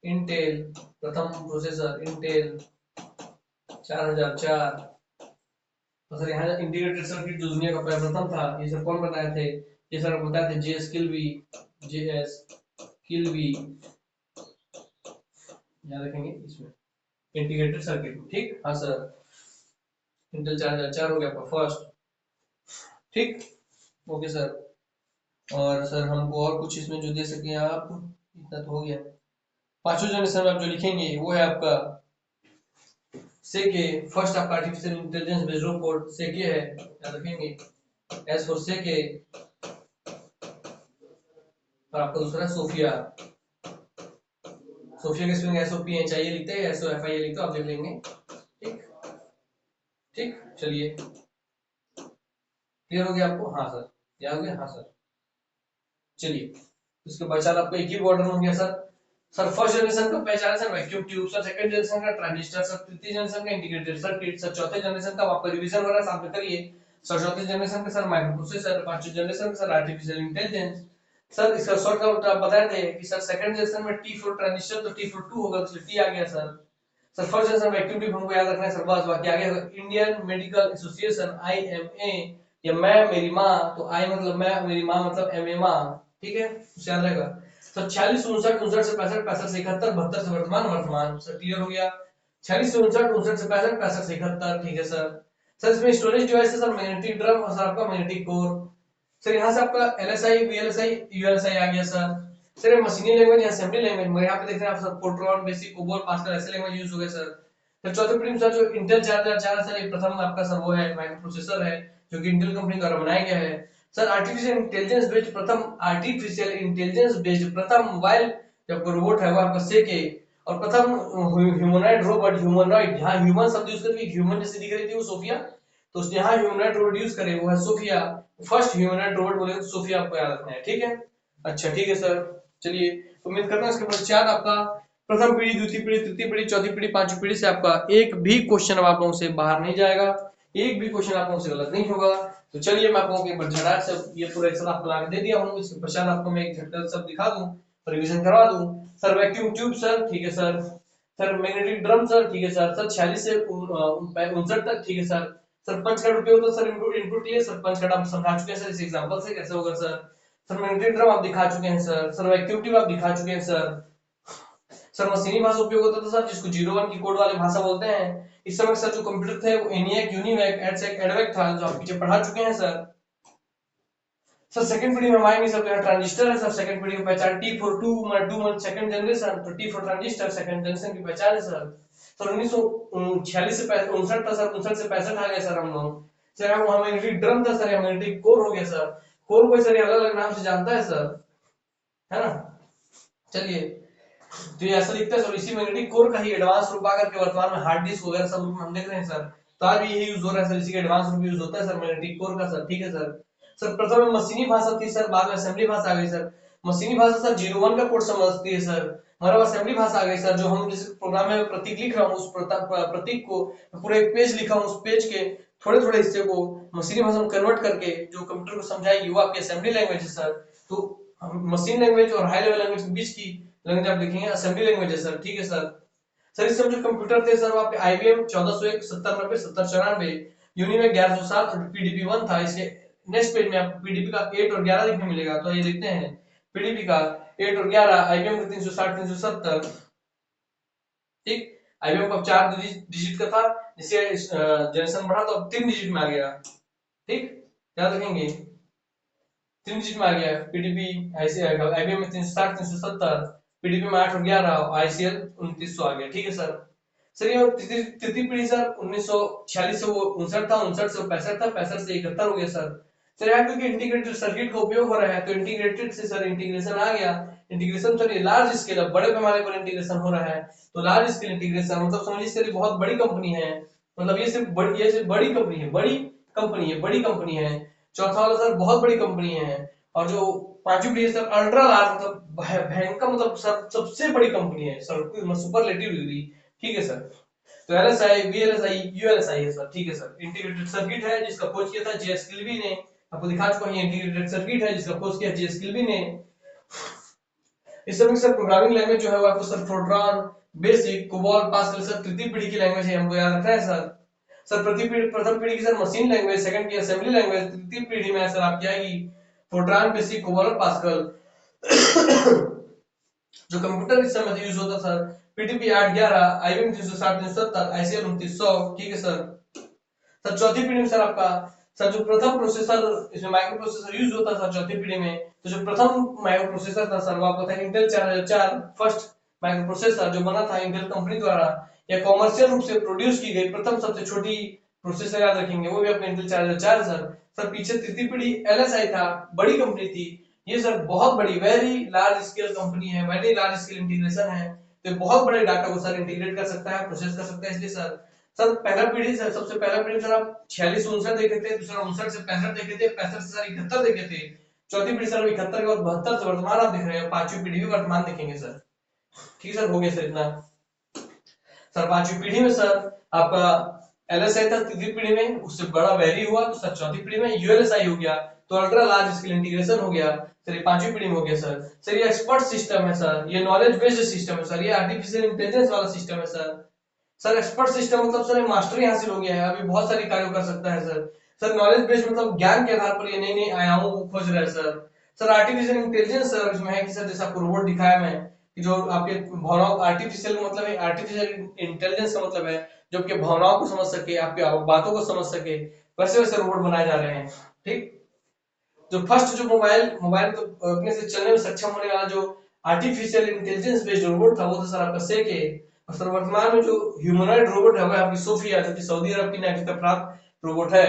इंटेल प्रथम प्रोसेसर इंटेल 4004। तो सर यहाँ इंटीग्रेटेड सर्किट जो दुनिया का प्रथम था, ये सर कौन बनाए थे, ये सर बताए थे JS किल्बी, JS किल्बी, याद रखेंगे इसमें इंटीग्रेटेड सर्किट। ठीक, हाँ सर इंटेल 4004 हो गया आपका फर्स्ट। ठीक, ओके सर। और सर हमको और कुछ इसमें जो दे सके आप, इतना तो हो गया। पांचवें जनरेशन में आप जो लिखेंगे वो है आपका सेके, फर्स्ट आपका आर्टिफिशियल इंटेलिजेंस बेस्ड रोबोट सेके है, याद रखेंगे एस फॉर सेके। और आपका दूसरा सोफिया, सोफिया के स्पेलिंग SOPHIA लिखते हैं, SOFIA लिखते हो आप देख लेंगे। ठीक, ठीक, चलिए क्लियर हो गया आपको, हाँ सर याद हो गया, हाँ सर। चलिए उसके पश्चात आपको एक ही बॉर्डर हो गया सर। सर फर्स्ट जनरेशन का पहचान sir vacuum tube, sir second generation का ट्रांजिस्टर, सर तृतीय जनरेशन का इंटीग्रेटेड सर्किट, सर चौथे जनरेशन का आपका रिवीजन हो रहा है साथ में करिए। सर चौथे जनरेशन का सर माइक्रो प्रोसेसर, पांचवें जनरेशन का सर आर्टिफिशियल इंटेलिजेंस। सर इसका शॉर्टकट आप बताए थे कि सर सेकंड जनरेशन में T4 ट्रांजिस्टर, तो T4 2 होगा तो T आ गया sir. Sir first generation vacuum tube हमको याद रखना है सर, बस बाकी आगे इंडियन मेडिकल एसोसिएशन IMA, या मैं मेरी माँ, तो आई मतलब मैं, मेरी माँ मतलब MMA माँ। ठीक है, याद रहेगा। सर 46 59 59 से 65 65 से 71 72 से वर्तमान वर्तमान, सर क्लियर हो गया। 46 से 59 59 से 65 65 से 71, ठीक है सर। सर इसमें स्टोरेज डिवाइस है सर मैग्नेटिक ड्रम, और सर आपका मैग्नेटिक कोर। सर यहाँ से आपका LSI VLSI ULSI आ गया सर। सर मशीनी लैंग्वेज असेंबली लैंग्वेज मैं यहाँ पे देख रहे हैं आप sir Fortran basic COBOL pascal ऐसे लैंग्वेज यूज हो गए सर। सर चौथे पीढ़ी में सर जो इंटेल 4004 सर ये प्रथम आपका सर वो है माइक्रो प्रोसेसर है, जो कि इंटेल कंपनी द्वारा बनाया गया है। सर आर्टिफिशियल इंटेलिजेंस बेस्ड प्रथम मोबाइल जो आपका रोबोट है वो आपका सेके, और प्रथम ह्यूमनॉइड रोबोट, ह्यूमनॉइड यहाँ ह्यूमन शब्द यूज करके ह्यूमन जैसे दिख रही थी वो सोफिया, तो उसने यहाँ ह्यूमनॉइड रोबोट यूज करे वो है सोफिया। फर्स्ट ह्यूमनॉइड रोबोट बोले तो सोफिया आपको याद रखना है, ठीक है। अच्छा ठीक है सर, चलिए उम्मीद करता हूँ इसके पश्चात आपका प्रथम पीढ़ी द्वितीय पीढ़ी तृतीय पीढ़ी चौथी पीढ़ी पांचवी पीढ़ी से आपका एक भी क्वेश्चन अब आप लोगों से बाहर नहीं जाएगा, एक भी क्वेश्चन आप लोगों से गलत नहीं होगा। तो चलिए मैं आप लोगों को एक बार झटाक से ये पूरा एक्सेल आपको ला के दे दिया हूँ, इसके पश्चात आपको मैं एक झटका सब दिखा दूं, रिवीजन करवा दूं। सर वैक्यूम ट्यूब सर, ठीक है sir. Sir magnetic drum sir, ठीक है सर। सर 46 से 59 तक, ठीक है सर। सर पंच कार्ड उपयोग होता है सर इनपुट इनपुट के लिए, सर पंच कार्ड आप समझा चुके हैं सर इस एग्जांपल से कैसे होगा सर। सर मैग्नेटिक ड्रम आप दिखा चुके हैं सर। सर वैक्यूम ट्यूब आप दिखा चुके हैं सर। सर मशीनी भाषा उपयोग होता था सर जिसको 01 की कोड वाले भाषा बोलते हैं। इस समय सर जो कंप्यूटर थे वो ENIAC यूनिवैक एडसेक एडवेक था जो आप पीछे पढ़ा चुके हैं सर। सर सेकंड पीढ़ी में हम आएंगे सर, ट्रांजिस्टर है सर सेकंड पीढ़ी की पहचान T4 2 सेकंड जनरेशन, तो T4 ट्रांजिस्टर सेकंड जनरेशन की पहचान है सर। सर 1946 से 59 था सर, 59 से 65 आ गए सर हम लोग। सर हम मैग्नेटिक ड्रम था सर, मैग्नेटिक कोर हो गया सर। कोर को सर अलग अलग नाम से जानता है सर, है ना। चलिए तो ये ऐसा दिखता है सर, इसी मैग्नेटिक कोर का ही एडवांस रूप आकर के वर्तमान में हार्ड डिस्क वगैरह सब रूप में हम देख रहे हैं सर। तो आज भी यही यूज हो रहा है सर, इसी का एडवांस रूप यूज होता है सर मैग्नेटिक कोर का सर, ठीक है सर। सर प्रथम में मशीनी भाषा थी सर, बाद में असेंबली भाषा आ गई सर। मशीनी भाषा सर 01 का कोड समझती है सर। हमारे पास असेंबली भाषा आ गई सर, जो हम जिस प्रोग्राम में प्रतीक लिख रहा हूँ उस प्रतीक को पूरा एक पेज लिखा हूँ, उस पेज के थोड़े थोड़े हिस्से को मशीनी भाषा में कन्वर्ट करके जो कंप्यूटर को समझाएगी वो आपकी असेंबली लैंग्वेज है सर। तो मशीन लैंग्वेज और हाई लेवल लैंग्वेज के बीच की लैंग्वेज आप लिखेंगे असेंबली लैंग्वेज है सर, ठीक है सर। सर इस समय जो कंप्यूटर थे सर वो आपके IBM 1401, 7090, 7094, यूनिमेक 1107 और PDP-1 था। इसके नेक्स्ट पेज में आपको PDP का 8 और 11 देखने मिलेगा, तो ये देखते हैं PDP का 8 और 11, IBM का 360, 370, ठीक। IBM का 4 डिजिट का था, जिससे जनरेशन बढ़ा तो अब 3 डिजिट में आ गया, ठीक। याद रखेंगे 3 डिजिट में आ गया PDP। IBM में 360, 370, PDP में 8 और 11, ICL 2900 आ गया, ठीक है सर। सर ये तृतीय पीढ़ी सर 1946 से वो 59 था, 59 से 65 था, 65 से 71 हो गया सर। सर यहाँ क्योंकि इंटीग्रेटेड सर्किट का उपयोग हो रहा है तो इंटीग्रेटेड से सर इंटीग्रेशन आ गया। इंटीग्रेशन सर ये लार्ज स्केल, अब बड़े पैमाने पर इंटीग्रेशन हो रहा है, तो लार्ज स्केल इंटीग्रेशन मतलब समझिए सर ये बहुत बड़ी कंपनी है, मतलब ये सिर्फ बड़ी कंपनी है, बड़ी कंपनी है। चौथा वाला सर बहुत बड़ी कंपनी है। और जो पांचवी पीढ़ी सर अल्ट्रा लार्ज मतलब भयंकर, मतलब सर सबसे बड़ी कंपनी है सर, सुपरलेटिव डिग्री, ठीक है सर। तो LSI, VLSI, ULSI है सर, ठीक है सर। इंटीग्रेटेड सर्किट है जिसका खोज किया था JS किल्बी ने, आपको दिखा चुका हूं। इंटीग्रेटेड सर्किट है जिसका खोज किया JS किल्बी ने। इस समय सर प्रोग्रामिंग लैंग्वेज जो है वो आपको sir Fortran, basic, COBOL, pascal sir तृतीय पीढ़ी की लैंग्वेज है, हमको याद रखना है सर। सर प्रथम पीढ़ी की सर मशीन लैंग्वेज, सेकंड की असेंबली लैंग्वेज, तृतीय पीढ़ी में सर आपकी आएगी फोर्ट्रान, बेसिक, कोबॉल और पास्कल। जो कंप्यूटर इस समय यूज होता सर PDP 811, IBM 360, 370, ICL 2900, ठीक है सर। सर चौथी पीढ़ी में सर आपका सर जो प्रथम प्रोसेसर, इसमें माइक्रो प्रोसेसर यूज होता था चौथी पीढ़ी में, तो जो प्रथम माइक्रो प्रोसेसर था सर वो आपका था इंटेल 4004, फर्स्ट माइक्रो प्रोसेसर जो बना था इंटेल कंपनी द्वारा, या कॉमर्शियल रूप से प्रोड्यूस की गई प्रथम सबसे छोटी प्रोसेसर याद रखेंगे, वो भी आपका इंटेल 4004 सर। सर पीछे तृतीय पीढ़ी LSI था, बड़ी कंपनी थी ये सर, बहुत बड़ी वेरी लार्ज स्केल कंपनी है, वेरी लार्ज स्केल इंटीग्रेशन है, तो बहुत बड़े डाटा को सर इंटीग्रेट कर सकता है, प्रोसेस कर सकता है, इसलिए सर सर पहला पीढ़ी सर सबसे पहला पीढ़ी सर आप 46 59 देखे थे, दूसरा 59 से 65 देखे थे, 65 से सर 71 देखे थे, चौथी पीढ़ी सर 71 के बाद 72 से वर्तमान आप देख रहे हैं, पांचवी पीढ़ी भी वर्तमान देखेंगे सर, ठीक है सर। हो गया सर इतना। सर पांचवी पीढ़ी में सर आपका LSI था, तृतीय पीढ़ी में उससे बड़ा वैरी हुआ तो सर चौथी पीढ़ी में ULSI हो गया, तो अल्ट्रा लार्ज स्केल इंटीग्रेशन हो गया सर, ये पांचवी पीढ़ी में हो गया सर। सर ये एक्सपर्ट सिस्टम है सर, ये नॉलेज बेस्ड सिस्टम है सर, ये आर्टिफिशियल इंटेलिजेंस वाला सिस्टम है सर। सर एक्सपर्ट सिस्टम मतलब सर मास्टरी हासिल हो गया है, अभी बहुत सारी कार्य कर सकता है सर। सर नॉलेज बेस्ड मतलब ज्ञान के आधार पर ये नई नई आयामों को खोज रहा है sir. Sir artificial intelligence sir इसमें है कि सर जैसे आपको रोबोट दिखाया मैं कि जो आपके भावनाओं, आर्टिफिशियल मतलब है, आर्टिफिशियल इंटेलिजेंस का मतलब है जो आपके भावनाओं को समझ सके, आपकी बातों को समझ सके, वैसे वैसे रोबोट बनाए जा रहे हैं, ठीक। जो फर्स्ट जो मोबाइल मोबाइल को अपने से चलने में सक्षम होने वाला जो आर्टिफिशियल इंटेलिजेंस बेस्ड रोबोट था वो तो सर आपका सेक है। और सर वर्तमान में जो ह्यूमनॉइड रोबोट है वो आपकी सोफिया, जो कि सऊदी अरब की नागरिकता प्राप्त रोबोट है,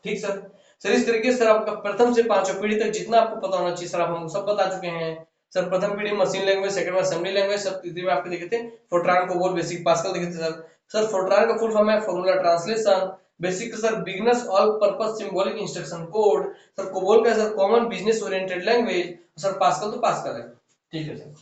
ठीक सर। सर इस तरीके से सर आपका प्रथम से पांचवी पीढ़ी तक जितना आपको पता होना चाहिए सर आप हमको सब बता चुके हैं। सर प्रथम पीढ़ी मशीन लैंग्वेज, सेकंड में असेंबली लैंग्वेज, सब तृतीय में आपके देखे थे फोर्ट्रान, कोबोल, बेसिक, पास्कल देखे थे सर। सर फोर्ट्रान का फुल फॉर्म है formula translation, BASIC sir beginners all purpose symbolic instruction code, sir COBOL का sir common business oriented language, sir Pascal तो पास्कल है, ठीक है सर।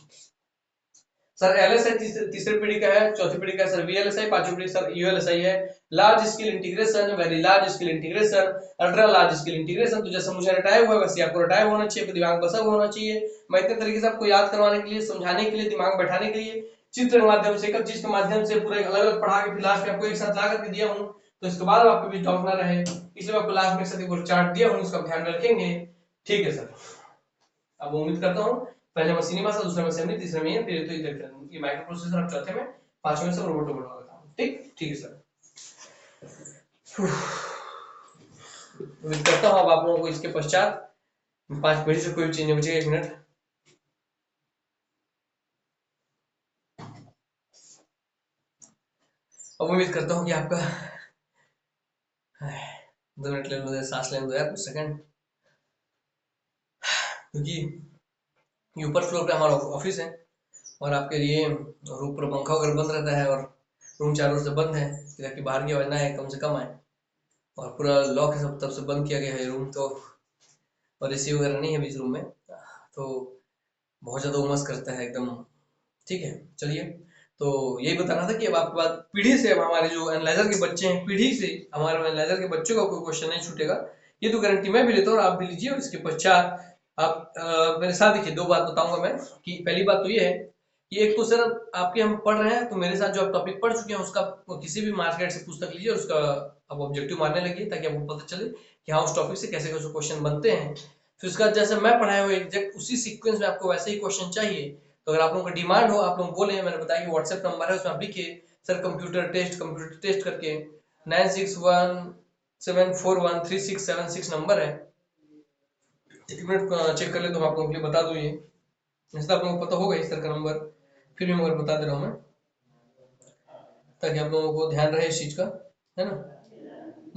सर LSI तीसरी पीढ़ी का है, चौथी पीढ़ी का सर VLSI, पांचवी पीढ़ी सर ULSI है। Large scale integration, very large scale integration, ultra large scale integration, तो जैसे मुझे रटाया हुआ है वैसे आपको रटाया होना चाहिए, दिमाग बसा हुआ होना चाहिए। मैं इतने तरीके से आपको याद करवाने के लिए, समझाने के लिए, दिमाग बैठाने के लिए चित्र के माध्यम से, एक चीज के माध्यम से पूरा अलग अलग पढ़ा के फिर लास्ट में आपको एक साथ ला करके दिया हूँ, तो इसके बाद आपके बीच डाउट ना रहे, इसलिए आपको लास्ट में एक साथ एक चार्ट दिया हूँ, इसका ध्यान रखेंगे, ठीक है सर। अब उम्मीद करता हूँ पहले मशीनी भाषा, दूसरे में असेंबली, तीसरे में फिर तो ये माइक्रो प्रोसेसर, अब चौथे में, पांचवें में सब रोबोट वाला काम, ठीक ठीक है सर। उम्मीद करता हूँ अब आप लोगों को इसके पश्चात 5 मिनट से कोई चीज नहीं बचेगा, 1 मिनट। अब उम्मीद करता हूँ कि आपका 2 मिनट ले लो, सांस लेने दो यार कुछ सेकंड, क्योंकि ऊपर फ्लोर पे हमारा ऑफिस है और आपके लिए ऊपर पंखा वगैरह बंद रहता है और रूम चारों से बंद है ताकि बाहर की आवाज ना आए, कम से कम आए, और पूरा लॉक है सब, तब से बंद किया गया है रूम, तो और एसी वगैरह नहीं है बीच रूम में, तो बहुत ज़्यादा उमस करता है एकदम, ठीक है, चलिए। तो यही बताना था कि अब आपके बाद पीढ़ी से, अब हमारे जो एनालाइजर के बच्चे हैं, पीढ़ी से हमारे एनालाइजर के बच्चों का कोई क्वेश्चन नहीं छूटेगा, ये तो गारंटी मैं भी लेता हूँ और आप भी लीजिए। और इसके पश्चात आप मेरे साथ देखिए, दो बात बताऊंगा मैं। कि पहली बात तो ये है कि एक तो सर आपके हम पढ़ रहे हैं, तो मेरे साथ जो आप टॉपिक पढ़ चुके हैं उसका किसी भी मार्केट से पुस्तक लीजिए और उसका आप ऑब्जेक्टिव मारने लगिए, ताकि आपको पता चले कि हाँ उस टॉपिक से कैसे कैसे क्वेश्चन बनते हैं। फिर उसका जैसे मैं पढ़ाया हुआ एग्जैक्ट उसी सीक्वेंस में आपको वैसे ही क्वेश्चन चाहिए, तो अगर आप लोगों का डिमांड हो, आप लोग बोले, मैंने बताया कि व्हाट्सएप नंबर है, उसमें आप लिखिए सर कंप्यूटर टेस्ट करके 9617413676 नंबर है। एक मिनट चेक कर ले तो मैं आप लोगों के लिए बता दूं। ये जैसे आप लोगों को पता होगा इस सर का नंबर, फिर भी मगर बता दे रहा हूँ मैं, ताकि आप लोगों को ध्यान रहे इस चीज का, है ना।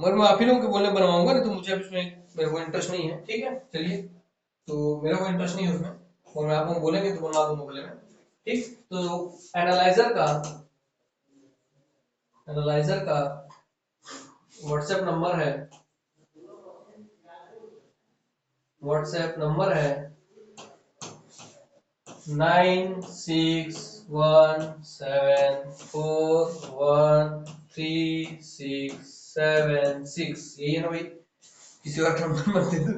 मगर मैं आप ही लोगों के बोलने बनवाऊंगा, नहीं तो मुझे अभी इसमें मेरे को इंटरेस्ट नहीं है। ठीक है, चलिए। तो मेरा कोई इंटरेस्ट नहीं है उसमें, और मैं आप लोग बोलेंगे तो बनवा दूंगा पहले मैं। ठीक, तो एनालाइजर का व्हाट्सएप नंबर है, व्हाट्सएप नंबर है 9617413676। यही है ना भाई, किसी और नंबर मत दे दो।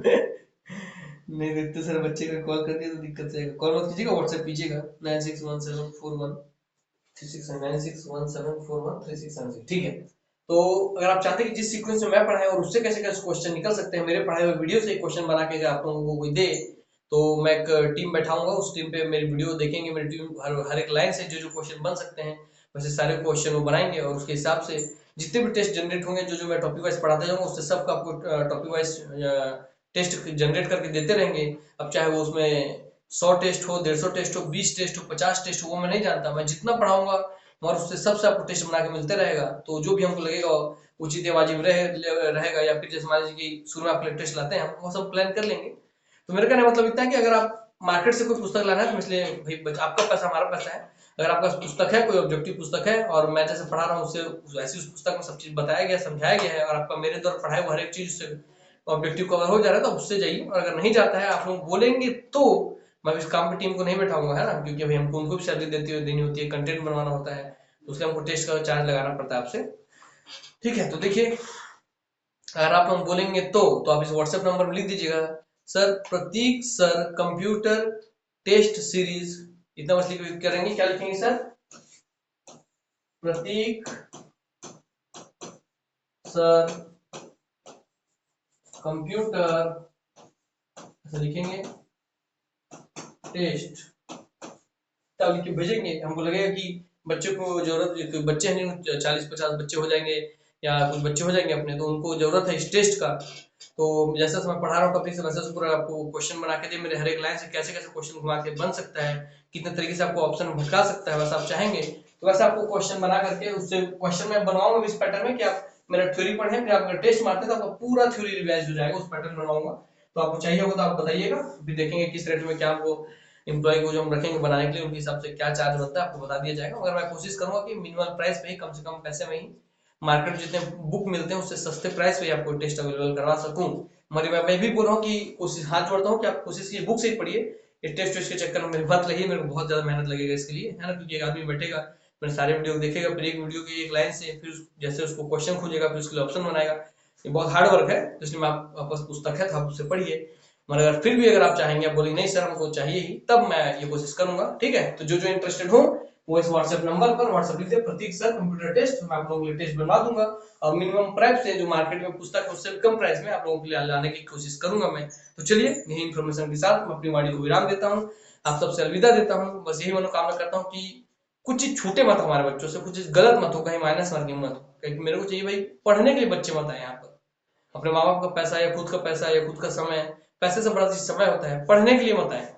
नहीं देते सर, बच्चे का कॉल कर दिया तो दिक्कत जाएगा। कॉल मत कीजिएगा, व्हाट्सएप कीजिएगा 9617413676। ठीक है। तो अगर आप चाहते हैं कि जिस सीक्वेंस में मैं पढ़ाया और उससे कैसे कैसे क्वेश्चन निकल सकते हैं, मेरे पढ़ाए हुए वीडियो से क्वेश्चन बना के अगर आप लोगों को कोई दे, तो मैं एक टीम बैठाऊंगा, उस टीम पे मेरी वीडियो देखेंगे, मेरी टीम हर एक लाइन से जो जो क्वेश्चन बन सकते हैं वैसे सारे क्वेश्चन वो बनाएंगे, और उसके हिसाब से जितने भी टेस्ट जनरेट होंगे, जो जो मैं टॉपिक वाइज पढ़ाते जाऊंगा, उससे सबका आपको टॉपिक वाइज टेस्ट जनरेट करके देते रहेंगे। अब चाहे वो उसमें 100 टेस्ट हो, 150 टेस्ट हो, 20 टेस्ट हो, 50 टेस्ट हो, वो मैं नहीं जानता, मैं जितना पढ़ाऊंगा मगर उससे सबसे आपको टेस्ट बना के मिलते रहेगा। तो जो भी हमको लगेगा उचित या वाजिब रहेगा, या फिर जैसे मान लीजिए कि शुरू में आप टेस्ट लाते हैं, हम वो सब प्लान कर लेंगे। तो मेरे कहने का मतलब इतना है कि अगर आप मार्केट से कोई पुस्तक लाना है, तो इसलिए भाई आपका पैसा हमारा पैसा है। अगर आपका पुस्तक है, कोई ऑब्जेक्टिव पुस्तक है, और मैं जैसे पढ़ा रहा हूँ उससे वैसे उस पुस्तक में सब चीज बताया गया, समझाया गया है, और आपका मेरे द्वारा पढ़ाए हुआ हर एक चीज से ऑब्जेक्टिव कवर हो जा रहा है, तो उससे जाइए। और अगर नहीं जाता है, आप लोग बोलेंगे तो मैं इस काम की टीम को नहीं बैठाऊंगा, है ना, क्योंकि भाई हमको उनको भी सैलरी देनी होती है, कंटेंट बनवाना होता है, तो उसके हमको टेस्ट का चार्ज लगाना पड़ता है आपसे। ठीक है, तो देखिए, अगर आप लोग बोलेंगे तो आप इस व्हाट्सएप नंबर में लिख दीजिएगा सर प्रतीक सर कंप्यूटर टेस्ट सीरीज, इतना बस लिख करेंगे। क्या लिखेंगे सर? प्रतीक सर कंप्यूटर, ऐसा लिखेंगे, टेस्ट, तब लिख के भेजेंगे। हमको लगेगा कि बच्चे को जरूरत, बच्चे हैं 40-50 बच्चे हो जाएंगे, या कुछ बच्चे हो जाएंगे अपने, तो उनको जरूरत है इस टेस्ट का। तो जैसा मैं पढ़ा रहा हूँ टॉपिक से, वैसे पूरा आपको क्वेश्चन बना के दे, मेरे हर एक लाइन से कैसे कैसे क्वेश्चन घुमा के बन सकता है, कितने तरीके से आपको ऑप्शन भटका सकता है, वैसा आप चाहेंगे तो वैसे आपको क्वेश्चन बना करके उससे क्वेश्चन मैं बनवाऊंगा इस पैटर्न में कि आप मेरा थ्योरी पढ़ें, फिर आप टेस्ट मारते हैं तो आपका पूरा थ्योरी रिवाइज हो जाएगा, उस पैटर्न बनवाऊंगा। तो आपको चाहिए होगा तो आप बताइएगा, फिर देखेंगे किस रेट में क्या आपको एम्प्लॉय को जो हम रखेंगे बनाने के लिए, उनके हिसाब से क्या चार्ज बनता है आपको बता दिया जाएगा। मगर मैं कोशिश करूंगा कि मिनिमम प्राइस पे ही, कम से कम पैसे में ही, मार्केट जितने बुक मिलते हैं उससे सस्ते प्राइस पे आपको टेस्ट अवेलेबल करवा सकूं। मगर मैं भी बोल रहा हूँ कि कोशिश, हाथ जोड़ता हूँ कि आप कोशिश कीजिए बुक से ही पढ़िए, ये टेस्ट वेस्ट के चक्कर में मेरे मत लगिए, मेरे को बहुत ज्यादा मेहनत लगेगा इसके लिए, है ना, क्योंकि एक आदमी बैठेगा मेरे सारे वीडियो देखेगा, फिर एक वीडियो की एक लाइन से फिर जैसे उसको क्वेश्चन खोजेगा, फिर उसके लिए ऑप्शन बनाएगा, ये बहुत हार्ड वर्क है। तो इसलिए आपके पास पुस्तक है तो आप उससे पढ़िए। मगर अगर फिर भी अगर आप चाहेंगे, आप बोलेंगे नहीं सर हमको चाहिए ही, तब मैं ये कोशिश करूंगा। ठीक है, तो जो जो इंटरेस्टेड हो वो इस व्हाट्सएप नंबर पर व्हाट्सएप लिख दे प्रतीक सर कंप्यूटर टेस्ट, मैं आप लोगों के लिए टेस्ट बनवा दूंगा, और मिनिमम प्राइस से जो मार्केट में पुस्तक है उससे कम प्राइस में आप लोगों के लिए लाने की कोशिश करूंगा मैं। तो चलिए, यही इन्फॉर्मेशन के साथ मैं अपनी वाणी को विराम देता हूँ, आप सबसे अलविदा देता हूँ। बस यही मनोकामना करता हूँ कि कुछ चीज छूटे मत हमारे बच्चों से, कुछ चीज गलत मत हो, कहीं माइनस मार्किंग मत हो, क्योंकि मेरे को चाहिए भाई पढ़ने के लिए बच्चे मत आए यहाँ पर। अपने माँ बाप का पैसा या खुद का पैसा या खुद का समय, पैसे से बड़ा चीज समय होता है, पढ़ने के लिए मत आए,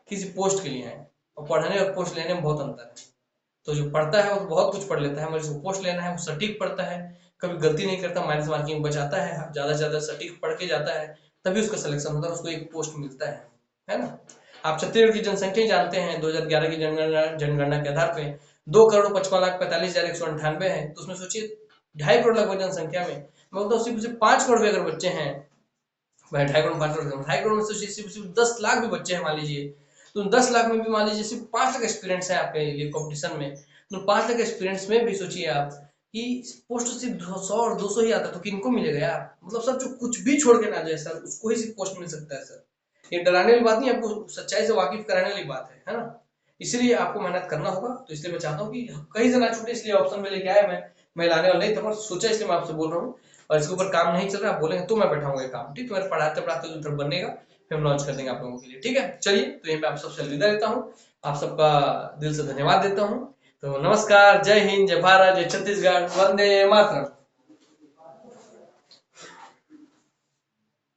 किसी पोस्ट के लिए आए। और पढ़ने और पोस्ट लेने में बहुत अंतर है। तो जो पढ़ता है वो तो बहुत कुछ पढ़ लेता है, मगर जिसको पोस्ट लेना है वो सटीक पढ़ता है, कभी गलती नहीं करता, माइनस मार्किंग बचाता है, ज्यादा से ज्यादा सटीक पढ़ के जाता है, तभी उसका सिलेक्शन होता है, उसको एक पोस्ट मिलता है ना। आप छत्तीसगढ़ की जनसंख्या ही जानते हैं, 2011 की जनगणना के आधार पे 2,55,45,198 है। तो उसमें सोचिए 2.5 करोड़ लगभग जनसंख्या में, मैं बोलता हूँ सिर्फ 5 करोड़ भी अगर बच्चे हैं, भाई 2.5 करोड़ 5 करोड़ 2.5 करोड़ में सोचिए सिर्फ 10 लाख भी बच्चे हैं मान लीजिए, तो 10 लाख में भी मान लीजिए सिर्फ 5 लाख एक्सपीरियंस है आपके लिए कंपटीशन में, तो 5 लाख एक्सपीरियंस में भी सोचिए आप कि पोस्ट सिर्फ 100 और 200 ही आता तो किनको मिलेगा यार। मतलब सर जो कुछ भी छोड़ के ना जाए सर, उसको ही सिर्फ पोस्ट मिल सकता है सर। ये डराने वाली बात नहीं, आपको सच्चाई से वाकिफ कराने वाली बात है ना। इसलिए आपको मेहनत करना होगा। तो इसलिए मैं चाहता हूँ कि कहीं से ना छूटे, इसलिए ऑप्शन में लेके आया मैं लाने वाला नहीं था, पर सोचा इसलिए मैं आपसे बोल रहा हूँ। और इसके ऊपर काम नहीं चल रहा, आप बोलेंगे तो मैं बैठाऊंगा ये काम, ठीक है। मेरे पढ़ाते पढ़ाते जो थोड़ा बनेगा फिर हम लॉन्च कर देंगे आप लोगों के लिए, ठीक है। चलिए तो यहीं पे आप सबसे अलविदा लेता हूँ, आप सबका दिल से धन्यवाद देता हूँ। तो नमस्कार, जय हिंद, जय भारत, जय छत्तीसगढ़, वंदे मातरम।